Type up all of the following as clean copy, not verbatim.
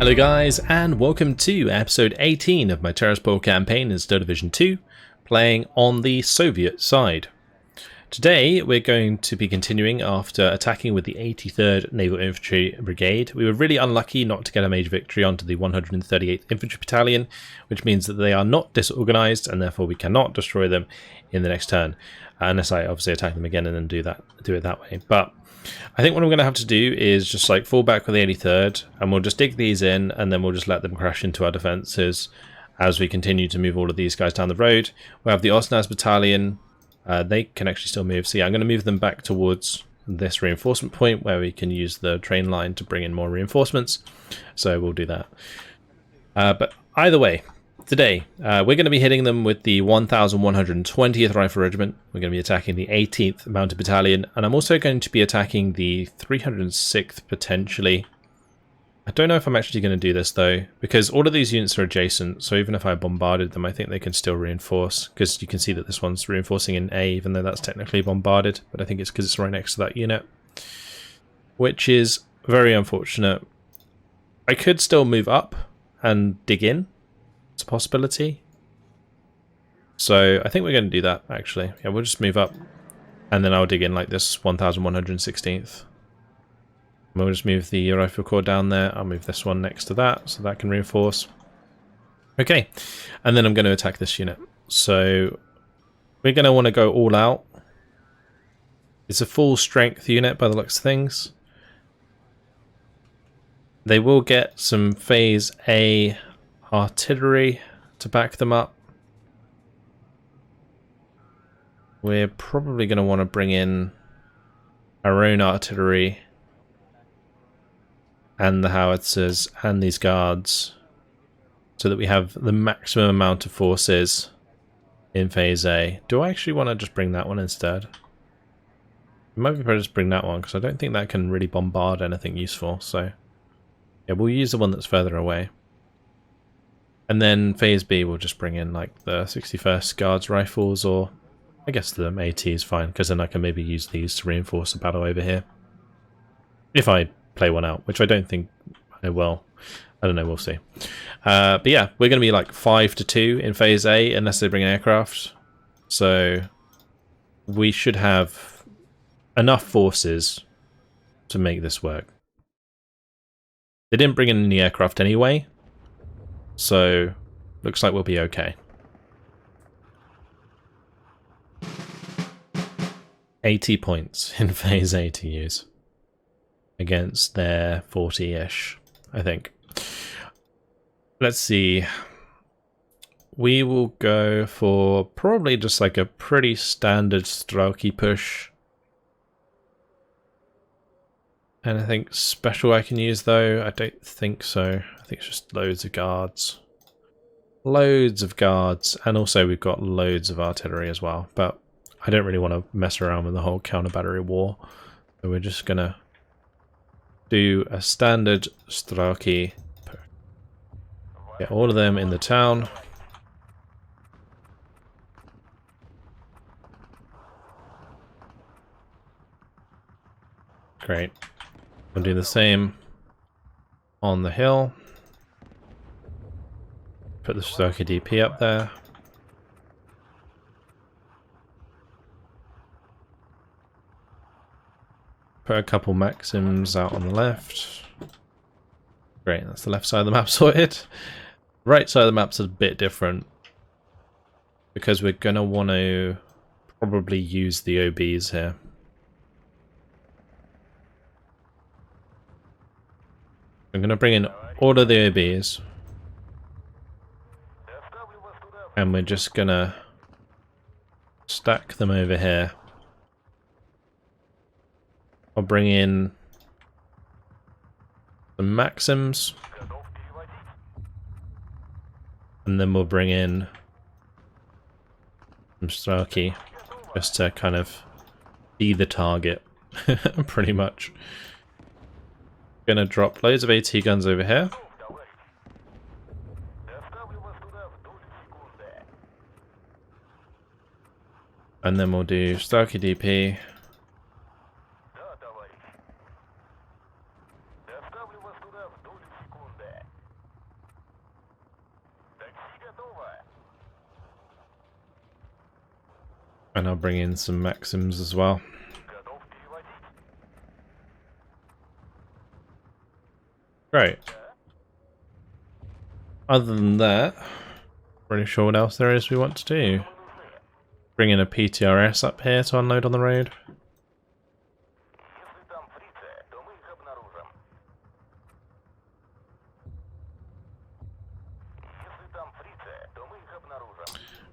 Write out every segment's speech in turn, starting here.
Hello guys, and welcome to episode 18 of my Tiraspol campaign in Steel Division 2, playing on the Soviet side. Today we're going to be continuing after attacking with the 83rd Naval Infantry Brigade. We were really unlucky not to get a major victory onto the 138th Infantry Battalion, which means that they are not disorganized and therefore we cannot destroy them in the next turn, unless I obviously attack them again and then do it that way. But I think what I'm going to have to do is just like fall back with the 83rd, and we'll just dig these in, and then we'll just let them crash into our defences as we continue to move all of these guys down the road. We have the Osnaz Battalion. They can actually still move. So yeah, I'm going to move them back towards this reinforcement point where we can use the train line to bring in more reinforcements. So we'll do that. But either way, today we're going to be hitting them with the 1120th Rifle Regiment. We're going to be attacking the 18th Mounted Battalion, and I'm also going to be attacking the 306th potentially. I don't know if I'm actually going to do this though, because all of these units are adjacent, so even if I bombarded them I think they can still reinforce, because you can see that this one's reinforcing in A even though that's technically bombarded, but I think it's because it's right next to that unit, which is very unfortunate. I could still move up and dig in. It's a possibility. So I think we're going to do that actually. Yeah, we'll just move up and then I'll dig in like this 1116th. We'll just move the rifle corps down there. I'll move this one next to that so that can reinforce. Okay, and then I'm going to attack this unit. So we're going to want to go all out. It's a full strength unit by the looks of things. They will get some phase A artillery to back them up. We're probably going to want to bring in our own artillery and the howitzers and these guards so that we have the maximum amount of forces in phase A. Do I actually want to just bring that one instead? It might be better to just bring that one because I don't think that can really bombard anything useful. So yeah, we'll use the one that's further away. And then phase B we'll just bring in like the 61st Guards Rifles, or I guess the AT is fine because then I can maybe use these to reinforce the battle over here. If I play one out, which I don't think I will. I don't know, we'll see. But yeah, we're going to be like 5-2 in phase A unless they bring aircraft. So we should have enough forces to make this work. They didn't bring in any aircraft anyway, so looks like we'll be okay. 80 points in phase A to use against their 40-ish, I think. Let's see. We will go for probably just like a pretty standard Strelki push. Anything special I can use though? I don't think so. I think it's just loads of guards. Loads of guards, and also we've got loads of artillery as well, but I don't really want to mess around with the whole counter-battery war. So we're just gonna do a standard Strelki. Get all of them in the town. Great. We'll do the same on the hill. Put the Strelki DP up there. Put a couple Maxims out on the left. Great, that's the left side of the map sorted. Right side of the map's a bit different because we're going to want to probably use the OBs here. I'm going to bring in all of the OBs and we're just going to stack them over here. I'll bring in the Maxims, and then we'll bring in some Strelki just to kind of be the target, pretty much. Gonna drop loads of AT guns over here. And then we'll do Strelki DP. And I'll bring in some Maxims as well. Great. Other than that, pretty sure what else there is we want to do. Bring in a PTRS up here to unload on the road.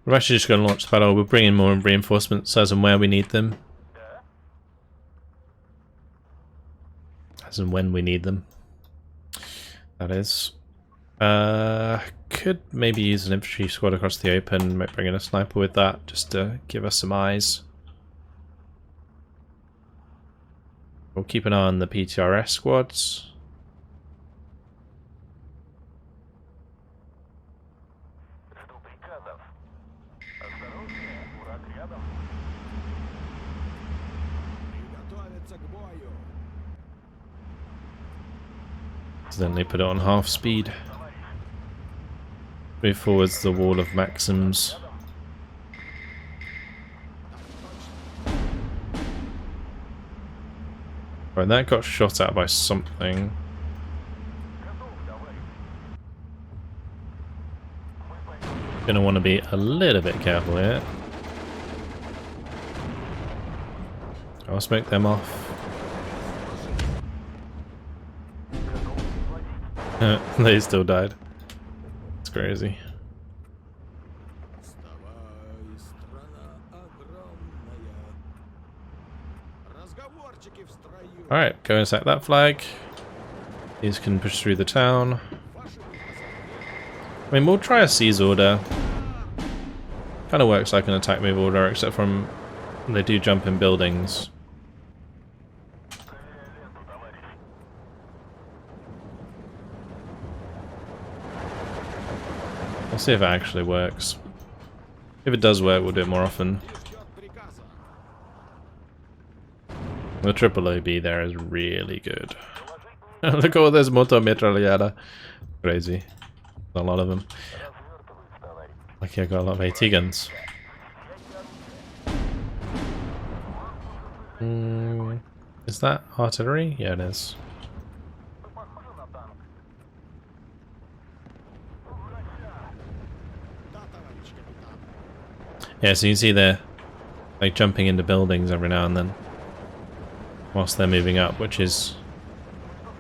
We're actually just going to launch the battle. We'll bring in more reinforcements as and where we need them. As and when we need them. That is. Could maybe use an infantry squad across the open. Might bring in a sniper with that, just to give us some eyes. We'll keep an eye on the PTRS squads. Then they put it on half speed. Move forwards the wall of Maxims. Right, that got shot at by something. Gonna want to be a little bit careful here. I'll smoke them off. They still died. It's crazy. Alright, go and sack that flag. These can push through the town. I mean, we'll try a seize order. Kind of works like an attack move order, except from they do jump in buildings. We'll see if it actually works. If it does work, we'll do it more often. The triple OB there is really good. Look at all this motometrallada. Crazy. A lot of them. Lucky I got a lot of AT guns. Is that artillery? Yeah, it is. Yeah, so you can see they're like jumping into buildings every now and then whilst they're moving up, which is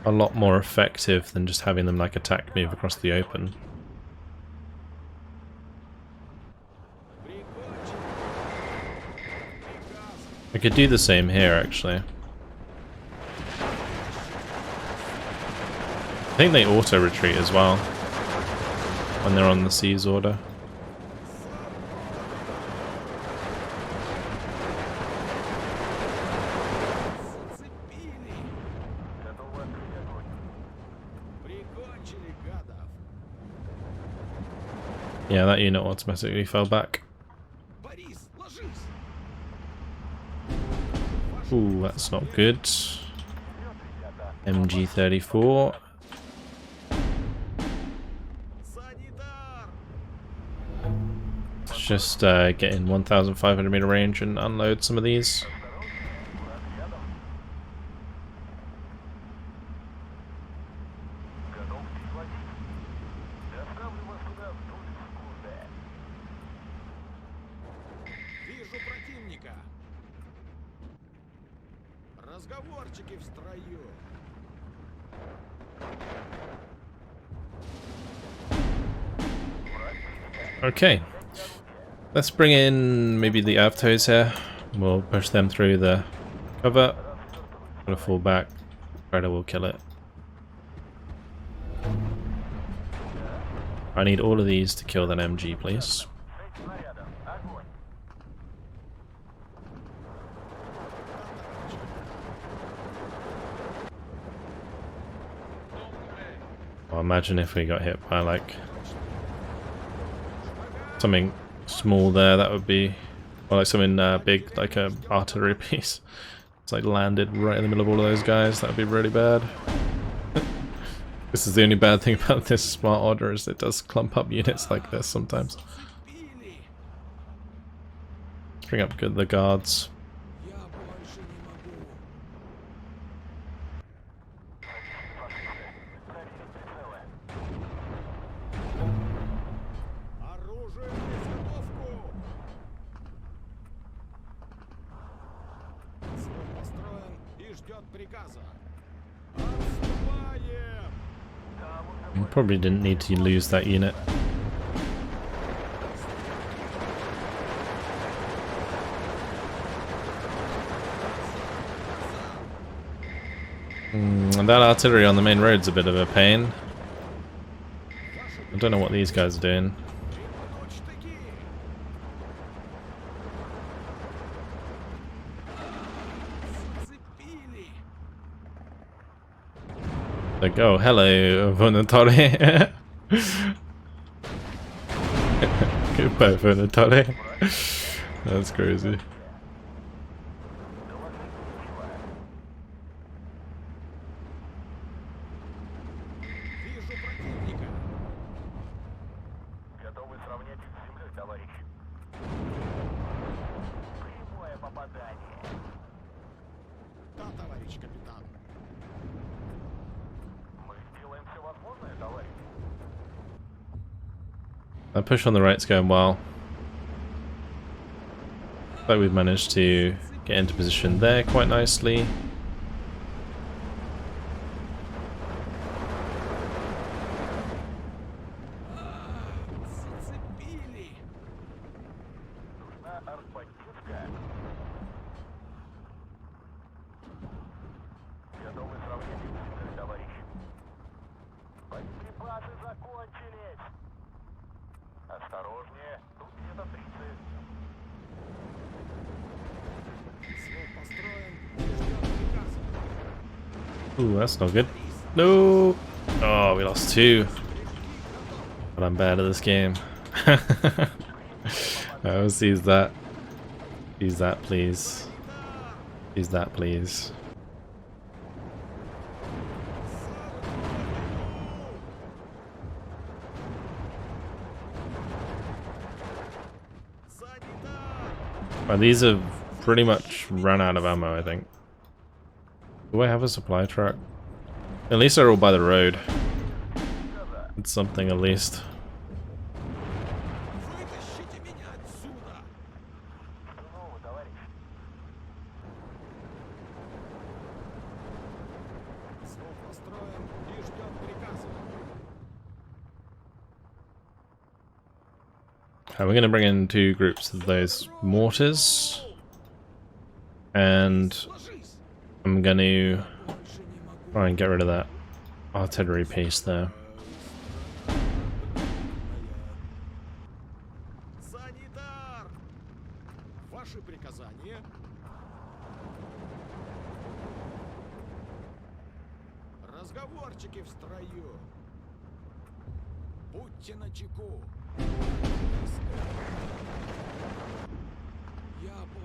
a lot more effective than just having them like attack move across the open. I could do the same here actually. I think they auto retreat as well when they're on the seize order. Yeah, that unit automatically fell back. Ooh, that's not good. MG34. Let's just get in 1,500 meter range and unload some of these. Okay, let's bring in maybe the Avtos here. We'll push them through the cover. Gonna fall back. Predator will kill it. I need all of these to kill that MG, please. Well, imagine if we got hit by like something small there, that would be, or like something big, like a artillery piece. It's like landed right in the middle of all of those guys. That would be really bad. This is the only bad thing about this smart order, is it does clump up units like this sometimes. bring up the guards. Probably didn't need to lose that unit. And that artillery on the main road's a bit of a pain. I don't know what these guys are doing. Like, oh, hello, Vonatore. Goodbye, Vonatore. That's crazy. That push on the right's going well. But we've managed to get into position there quite nicely. Ooh, that's not good. No! Oh, we lost 2. But I'm bad at this game. I always use that. Use that, please. Use that, please. Well, these have pretty much run out of ammo, I think. Do I have a supply truck? At least they're all by the road. It's something at least. We're going to bring in 2 groups of those mortars. And I'm going to try and get rid of that artillery piece there.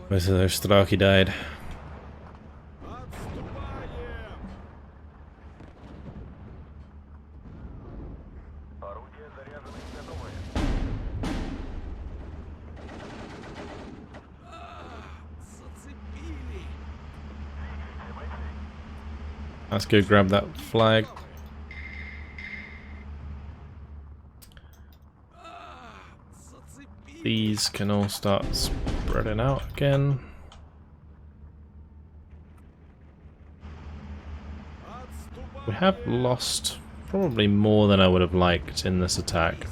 Most of those Straki died. Let's go grab that flag. These can all start spreading out again. We have lost probably more than I would have liked in this attack.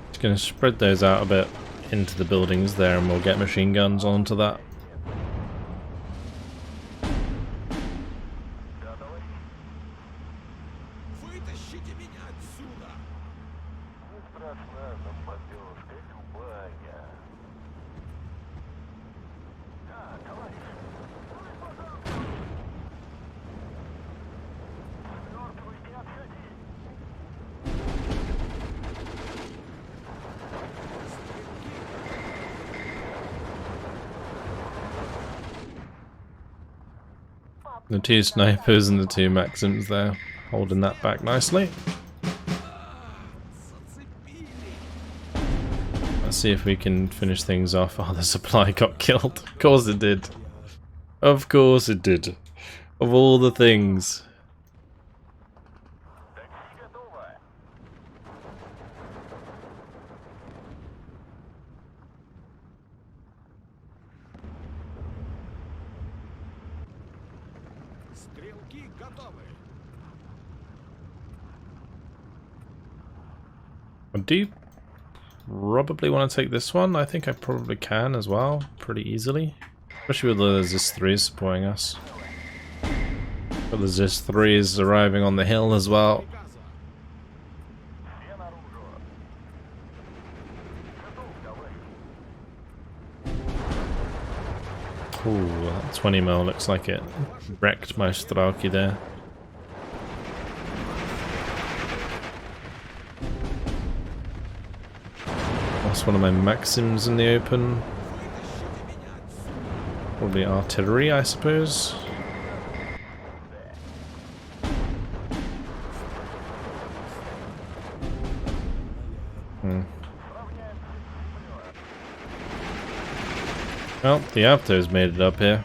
Just gonna spread those out a bit into the buildings there, and we'll get machine guns onto that. The two snipers and the two Maxims there, holding that back nicely. Let's see if we can finish things off. Oh, the supply got killed. Of course it did. Of course it did. Of all the things. I do probably want to take this one. I think I probably can as well, pretty easily. Especially with the ZIS-3s supporting us. But the ZIS-3s arriving on the hill as well. Ooh, that 20 mil looks like it wrecked my Stralki there. Lost one of my Maxims in the open. Probably artillery, I suppose. Well, the Avto's made it up here.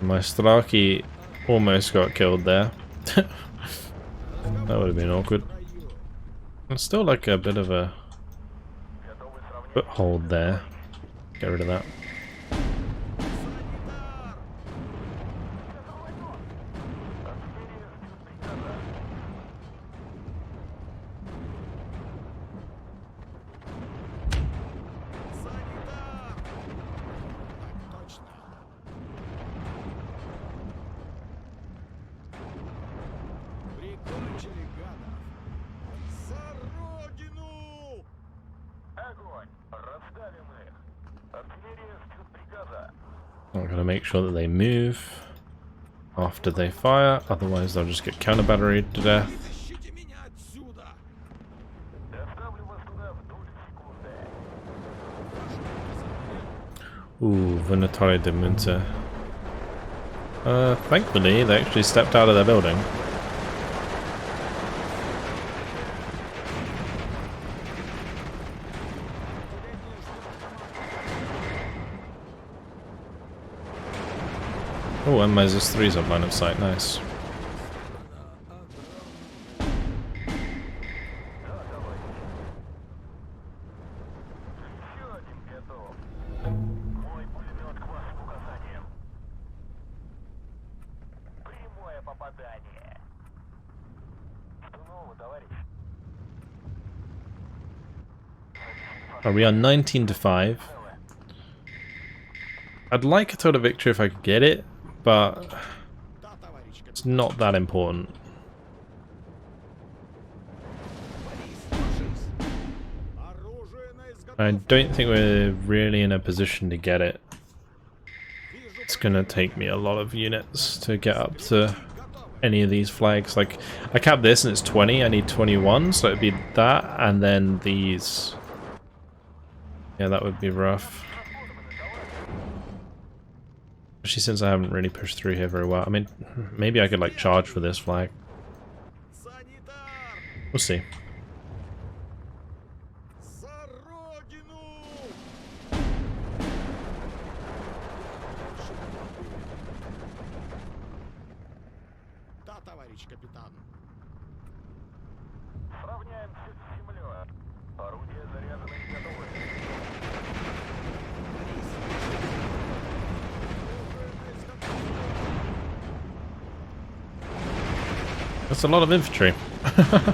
My Stralki almost got killed there. That would have been awkward. It's still like a bit of a foothold there. Get rid of that. I'm going to make sure that they move after they fire, otherwise they'll just get counter-batteried to death. Ooh, Venatore de Munter. Thankfully they actually stepped out of their building. Oh, and my ZIS-3's on line of sight, nice. We are 19 to 5. I'd like a total victory if I could get it, but it's not that important. I don't think we're really in a position to get it. It's gonna take me a lot of units to get up to any of these flags. Like, I cap this and it's 20, I need 21, so it'd be that, and then these. Yeah, that would be rough. Especially since I haven't really pushed through here very well. I mean, maybe I could like charge for this flag. We'll see. That's a lot of infantry. That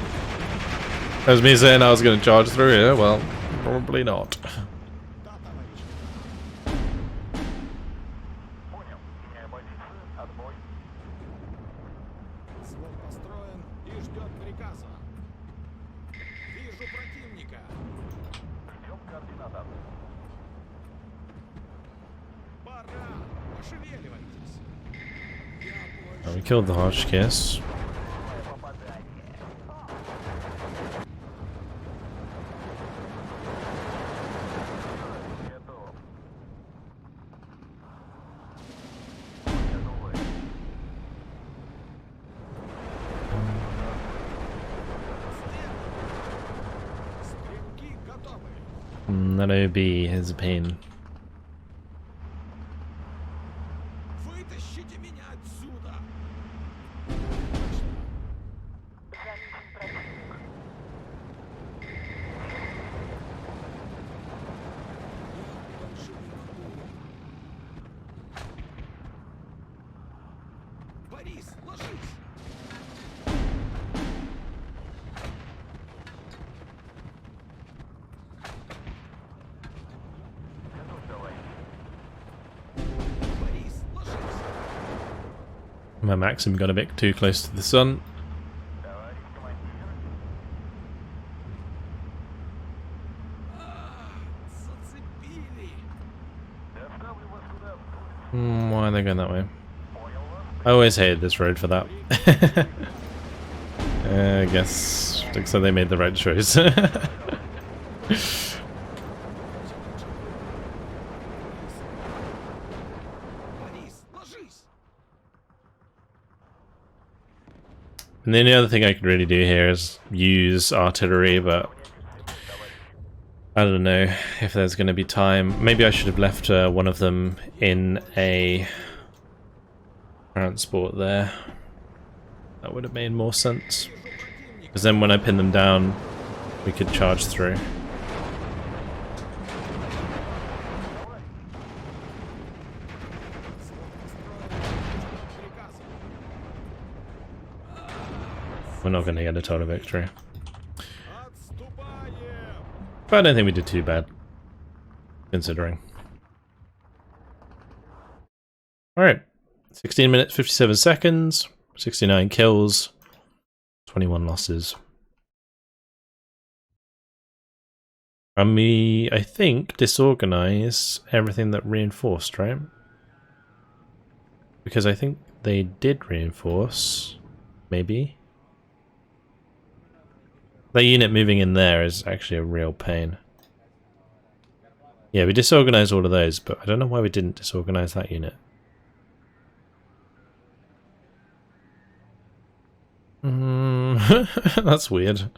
was me saying I was going to charge through here. Well, probably not. Oh, we killed the Hotchkiss. That OB is a pain. My Maxim got a bit too close to the sun. Why are they going that way? I always hated this road for that. I guess looks like they made the right choice. And the only other thing I could really do here is use artillery, but I don't know if there's going to be time. Maybe I should have left one of them in a transport there. That would have made more sense. Because then when I pin them down, we could charge through. We're not going to get a total victory. But I don't think we did too bad, considering. Alright, 16 minutes, 57 seconds, 69 kills, 21 losses. And we, I think, disorganize everything that reinforced, right? Because I think they did reinforce, maybe. That unit moving in there is actually a real pain. Yeah, we disorganized all of those, but I don't know why we didn't disorganize that unit. That's weird.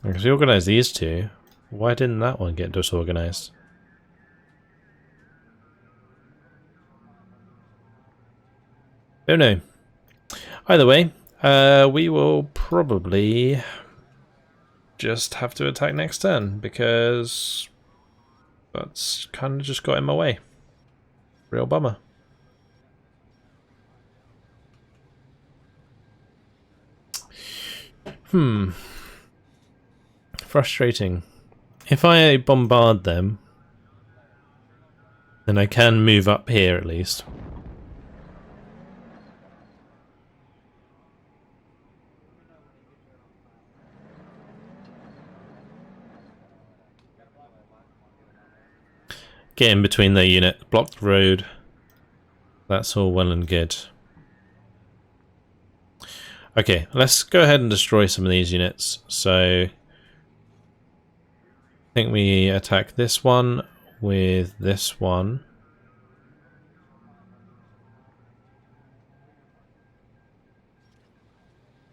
Because we organized these two. Why didn't that one get disorganized? Don't know. Either way, we will probably just have to attack next turn, because that's kind of just got in my way. Real bummer. Frustrating. If I bombard them, then I can move up here at least. Get in between their unit, block the road. That's all well and good. Okay, let's go ahead and destroy some of these units. So, I think we attack this one with this one.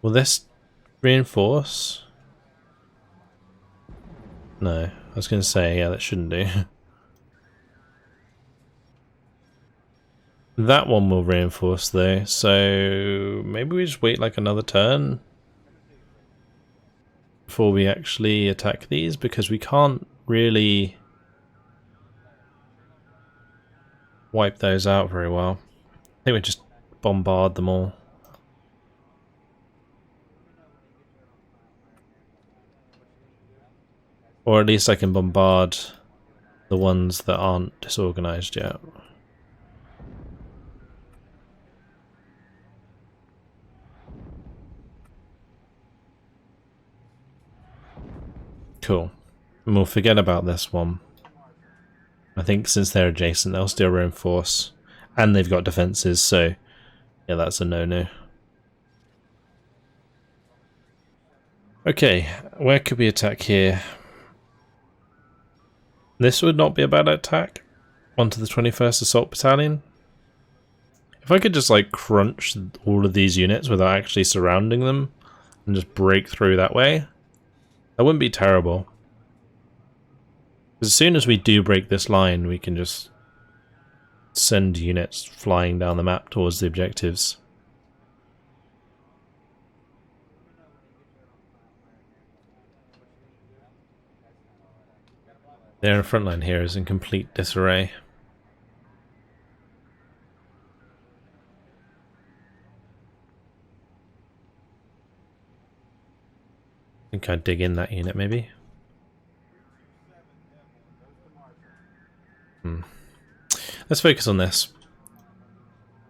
Will this reinforce? No, I was going to say, yeah, that shouldn't do. That one will reinforce though, so maybe we just wait like another turn before we actually attack these, because we can't really wipe those out very well. I think we just bombard them all. Or at least I can bombard the ones that aren't disorganized yet. Cool. And we'll forget about this one. I think since they're adjacent, they'll still reinforce. And they've got defenses, so yeah, that's a no-no. Okay, where could we attack here? This would not be a bad attack. Onto the 21st Assault Battalion. If I could just like crunch all of these units without actually surrounding them and just break through that way, that wouldn't be terrible. As soon as we do break this line, we can just send units flying down the map towards the objectives. Their front line here is in complete disarray. I think I'd dig in that unit maybe. Let's focus on this.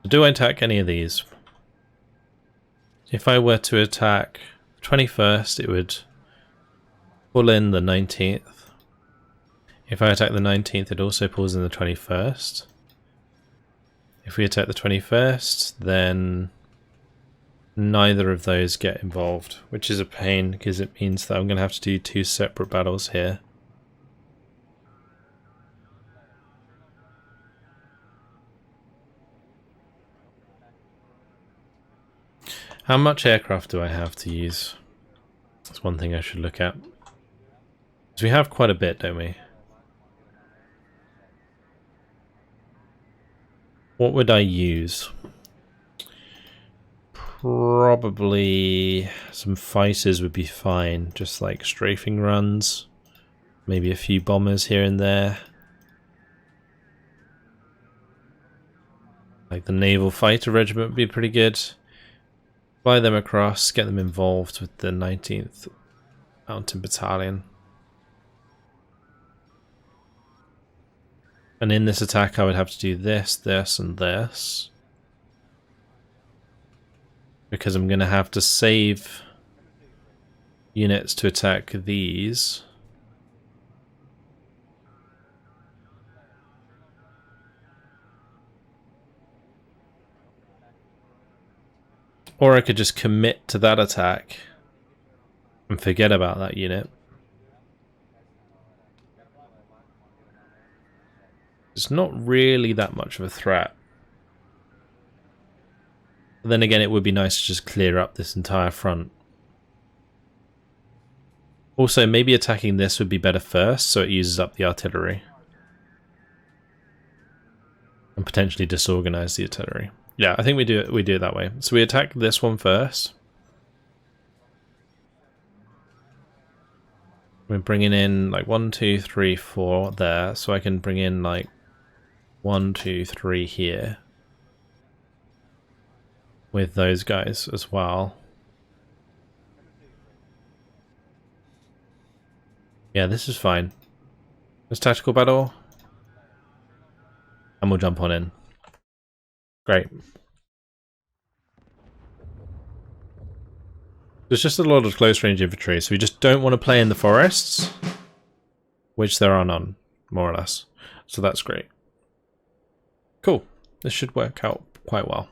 Do I attack any of these? If I were to attack 21st, it would pull in the 19th. If I attack the 19th, it also pulls in the 21st. If we attack the 21st, then neither of those get involved, which is a pain because it means that I'm going to have to do 2 separate battles here. How much aircraft do I have to use? That's one thing I should look at. Because we have quite a bit, don't we? What would I use? Probably some fighters would be fine, just like strafing runs. Maybe a few bombers here and there. Like the naval fighter regiment would be pretty good. Fly them across, get them involved with the 19th Mountain Battalion. And in this attack I would have to do this, this, and this. Because I'm going to have to save units to attack these. Or I could just commit to that attack and forget about that unit. It's not really that much of a threat. But then again, it would be nice to just clear up this entire front. Also, maybe attacking this would be better first, so it uses up the artillery. And potentially disorganize the artillery. Yeah, I think we do it that way. So we attack this one first. We're bringing in like 1, 2, 3, 4 there, so I can bring in like 1, 2, 3 here. With those guys as well. Yeah, this is fine. This tactical battle. And we'll jump on in. Great. There's just a lot of close range infantry, so we just don't want to play in the forests. Which there are none, more or less. So that's great. Cool. This should work out quite well.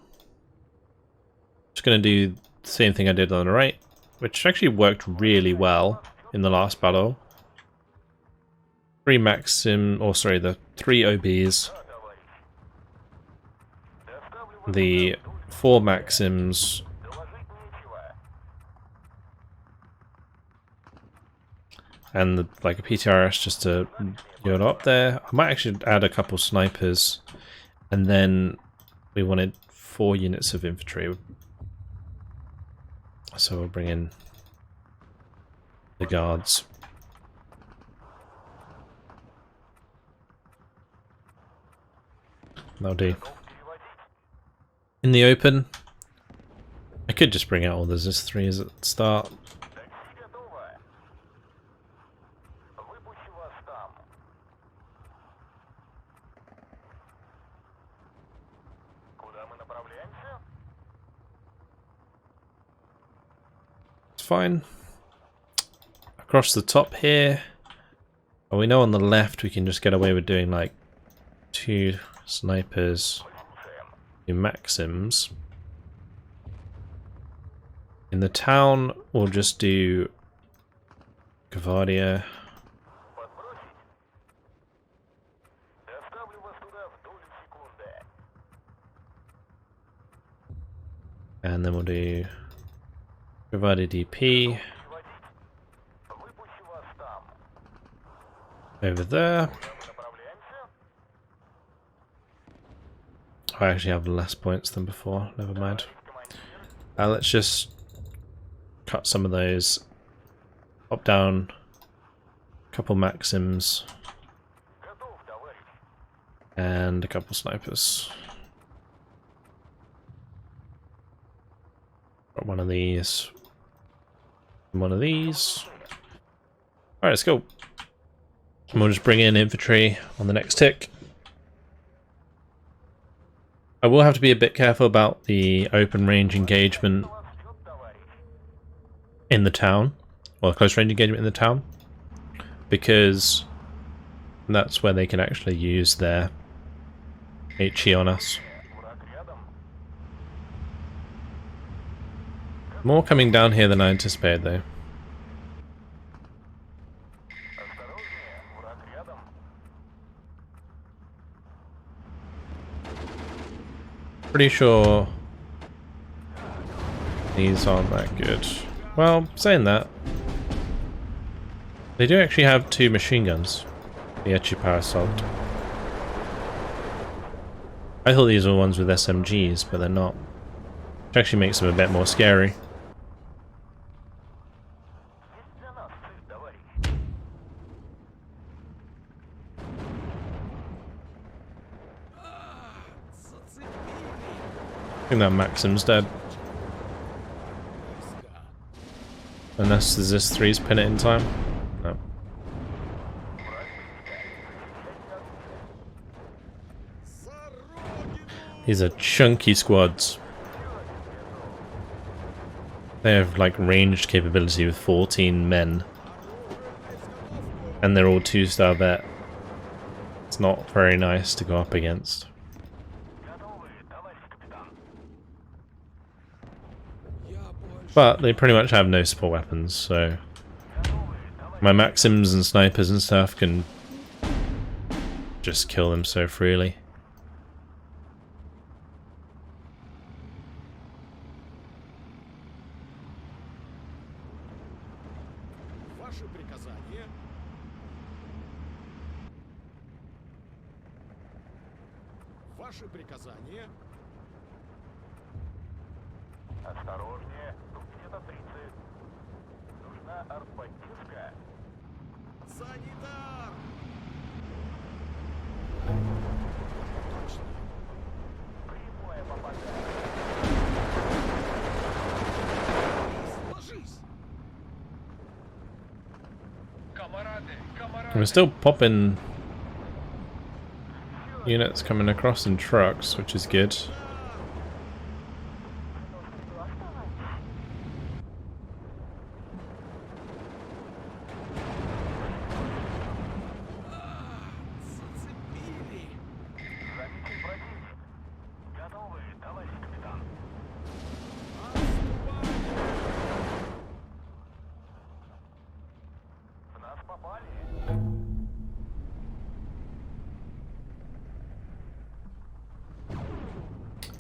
Just going to do the same thing I did on the right, which actually worked really well in the last battle. 3 the 3 OBs. The 4 Maxims. And like a PTRS just to go up there. I might actually add a couple snipers. And then we wanted 4 units of infantry. So we'll bring in the guards. That'll do. In the open, I could just bring out all the ZIS-3s at the start. It's fine. Across the top here, well, we know on the left we can just get away with doing like 2 snipers, 2 Maxims. In the town, we'll just do Gavardia. And then we'll do Gavardia DP. Over there. I actually have less points than before, never mind. Let's just cut some of those. Pop down a couple Maxims and a couple snipers. Got one of these. And one of these. Alright, let's go. And we'll just bring in infantry on the next tick. I will have to be a bit careful about the open range engagement in the town, or close range engagement in the town, because that's where they can actually use their HE on us. More coming down here than I anticipated though. Pretty sure these aren't that good. Well, saying that, they do actually have 2 machine guns. The Tiraspol. I thought these were ones with SMGs, but they're not. Which actually makes them a bit more scary. I think that Maxim's dead. Unless there's this 3's pin it in time. No. These are chunky squads. They have like ranged capability with 14 men. And they're all 2-star vet. It's not very nice to go up against. But they pretty much have no support weapons, so my Maxims and snipers and stuff can just kill them so freely. Осторожнее, тут где-то 30. Нужна артподдержка. Санитар! Точно. Прямое попадание. Ложись! Камарады, камарады! We're still popping units coming across in trucks, which is good.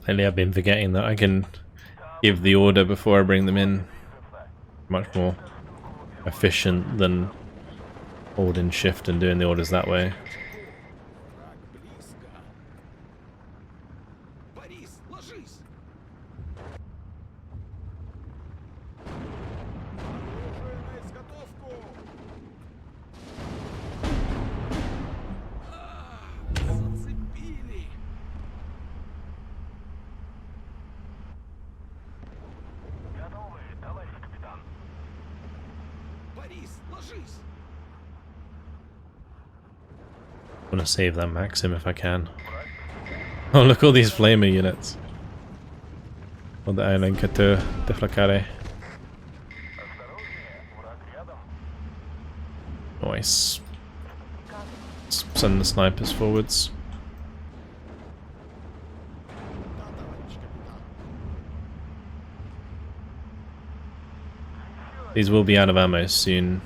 Lately I've been forgetting that I can give the order before I bring them in. Much more efficient than holding shift and doing the orders that way. I want to save that Maxim if I can. Oh, look, all these flamer units. What the island to deflacare. Nice. Let's send the snipers forwards. These will be out of ammo soon.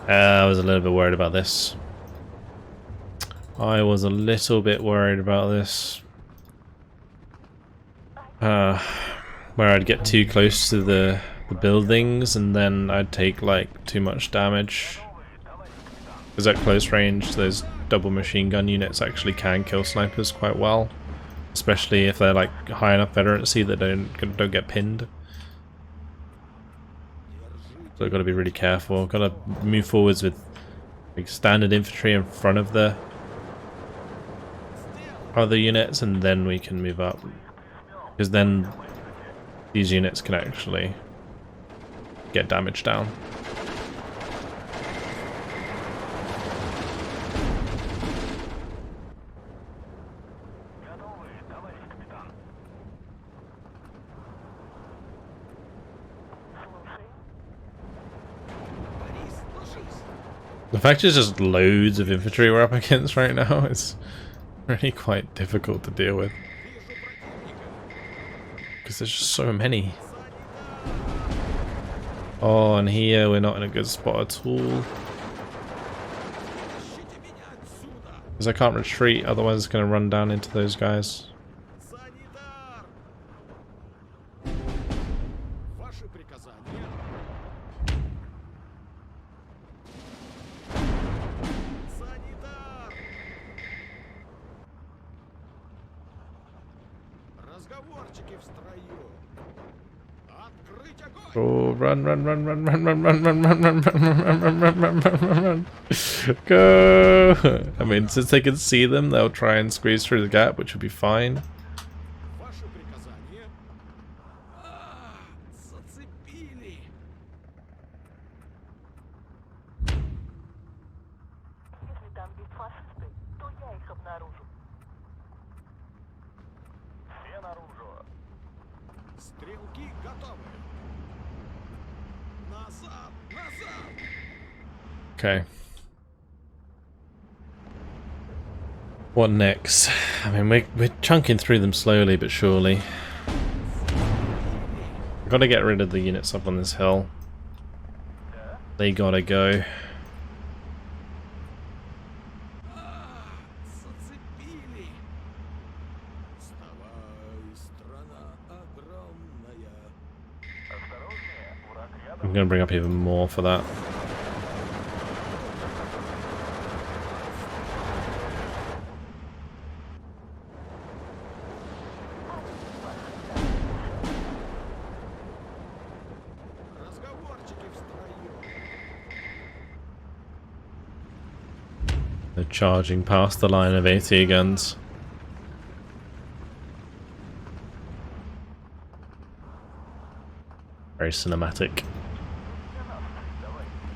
I was a little bit worried about this. I was a little bit worried about this. When where I'd get too close to the buildings and then I'd take like too much damage. Because at close range, those double machine gun units actually can kill snipers quite well, especially if they're like high enough veterancy that they don't get pinned. So I've got to be really careful. Got to move forwards with like standard infantry in front of the other units, and then we can move up. Because then these units can actually get damage down. The fact there's just loads of infantry we're up against right now is really quite difficult to deal with. Because there's just so many. Oh, and here we're not in a good spot at all. Because I can't retreat, otherwise it's going to run down into those guys. Oh, run, run, run, run, run, run, run, run, run, run, run, run, run, run, run, run, run. Go! I mean, since they can see them, they'll try and squeeze through the gap, which would be fine. Okay. What next? I mean, we're chunking through them slowly but surely. We've got to get rid of the units up on this hill. They gotta go. I'm gonna bring up even more for that. They're charging past the line of AT guns. Very cinematic.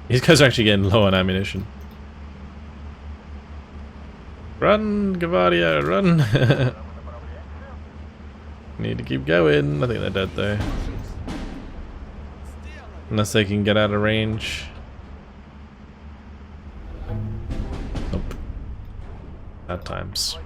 These guys are actually getting low on ammunition. Run, Gavadia, run! Need to keep going. I think they're dead though. Unless they can get out of range. Nope. Bad times.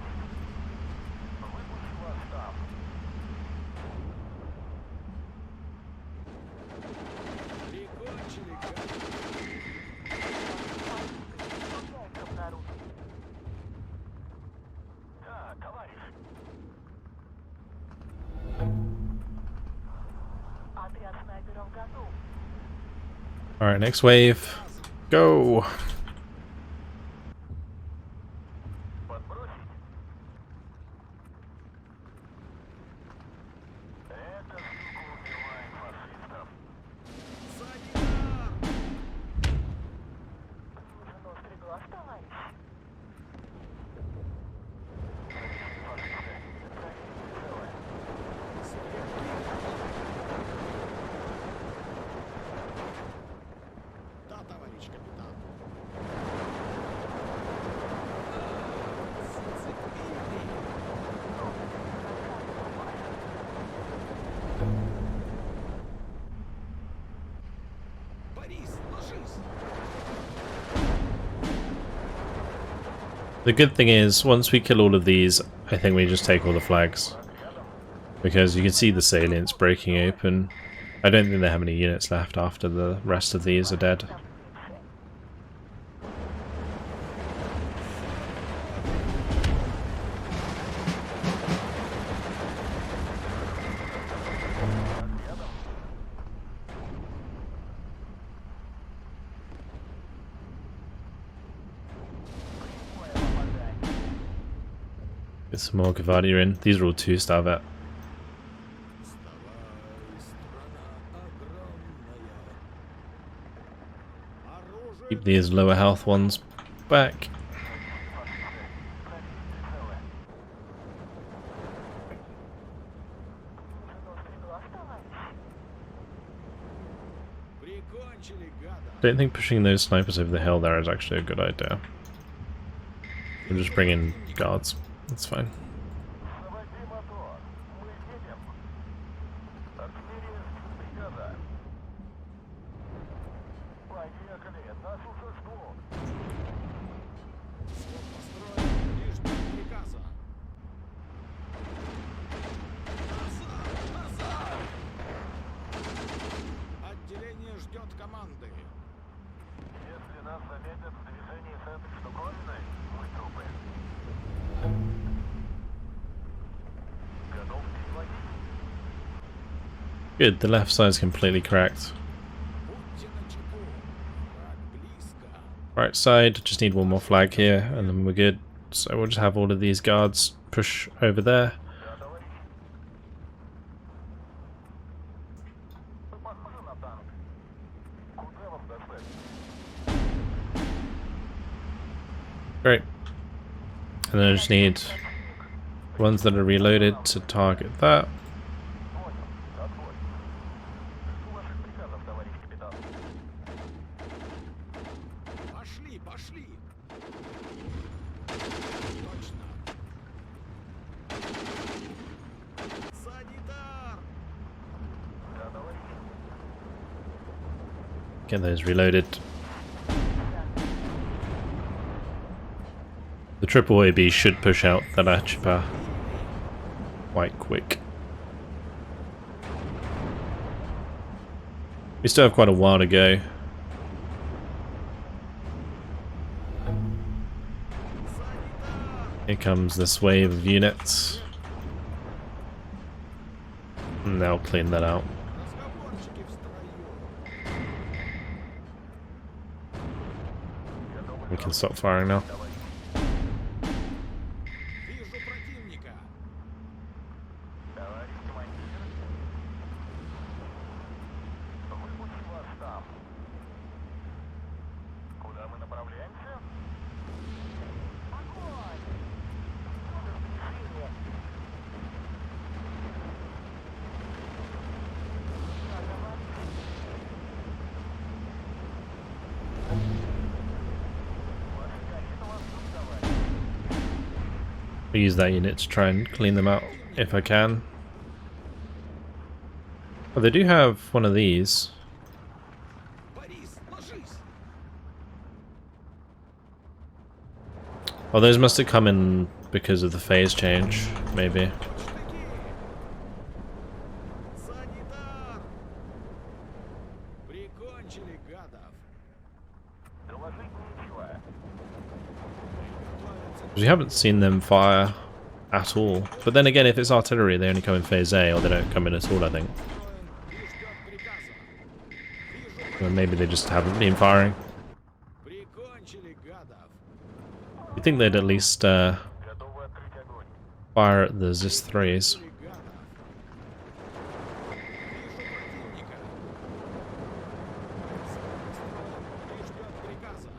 Alright, next wave. Go! The good thing is, once we kill all of these, I think we just take all the flags. Because you can see the salients breaking open. I don't think they have any units left after the rest of these are dead. some more Gavadia in. These are all 2-star vet. Keep these lower health ones back. Don't think pushing those snipers over the hill there is actually a good idea. We'll just bring in guards. That's fine. Заводи мотор. Мы едем. Артиллерия бригада. Поехали. Нас уже ждут. Построен и ждет приказа. Назад! Отделение ждет команды. Если нас заметят в движении с этой штуковиной, мы трупы. Готов переводить? Good, the left side's completely cracked. Будьте начеку. Враг близко. Right side, just need one more flag here and then we're good. So we'll just have all of these guards push over there. Да, товарищ. Похоже на танк. Куда вам достать? Great. And then I just need ones that are reloaded to target that. Понял. Отбой. Жду ваших приказов, товарищ капитан. Пошли, пошли. Точно. Санитар! Да, товарищ. Get those reloaded. The triple AB should push out that Achipa quite quick. We still have quite a while to go. Here comes this wave of units. And they'll clean that out. Разговорчики в строю. We can stop firing now. Вижу противника. Товарищ командир. Выпусти вас там. Куда мы направляемся? Огонь! Разрешение. I'll use that unit to try and clean them out if I can. Oh, they do have one of these. Борис, ложись. Oh, those must have come in because of the phase change, maybe. Штыки. Санитар! Прикончили гадов. Доложить нечего. We haven't seen them fire at all. But then again, if it's artillery, they only come in phase A, or they don't come in at all, I think. Построен и ждет приказа. Вижу Or maybe they just haven't been firing. прикончили гадов. You'd think they'd at least Готовы открыть огонь. fire at the ZIS 3s. Гадов. Вижу противника. И ждет приказа.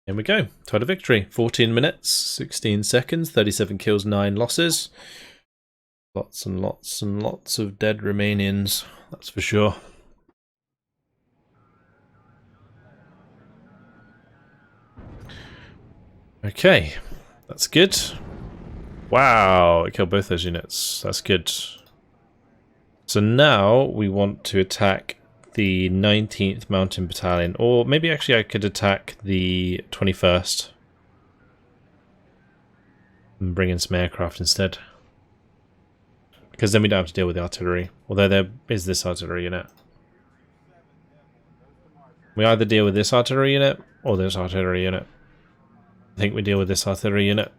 Here we go. Tide of victory. 14 minutes, 16 seconds, 37 kills, 9 losses. Lots and lots and lots of dead Romanians, that's for sure. Okay, that's good. Wow, it killed both those units. That's good. So now we want to attack the 19th Mountain Battalion, or maybe actually I could attack the 21st and bring in some aircraft instead, because then we don't have to deal with the artillery, although there is this artillery unit. We either deal with this artillery unit or this artillery unit. I think we deal with this artillery unit,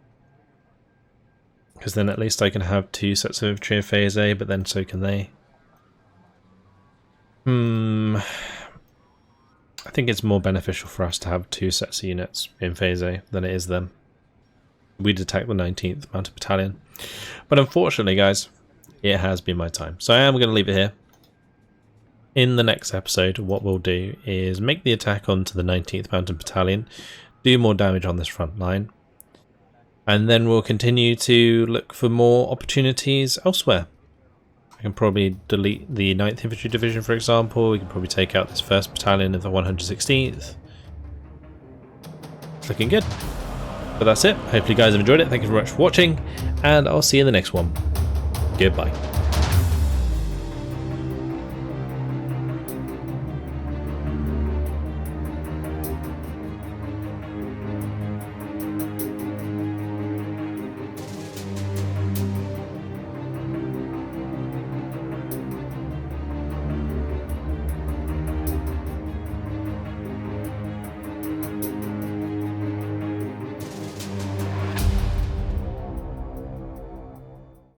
because then at least I can have 2 sets of infantry in phase A, but then so can they. I think it's more beneficial for us to have 2 sets of units in Phase A than it is them. We'd attack the 19th Mounted Battalion. But unfortunately, guys, it has been my time. So I am going to leave it here. In the next episode, what we'll do is make the attack onto the 19th Mounted Battalion, do more damage on this front line, and then we'll continue to look for more opportunities elsewhere. I can probably delete the 9th Infantry Division, for example. We can probably take out this 1st Battalion of the 116th. It's looking good. But that's it. Hopefully you guys have enjoyed it. Thank you very much for watching, and I'll see you in the next one. Goodbye.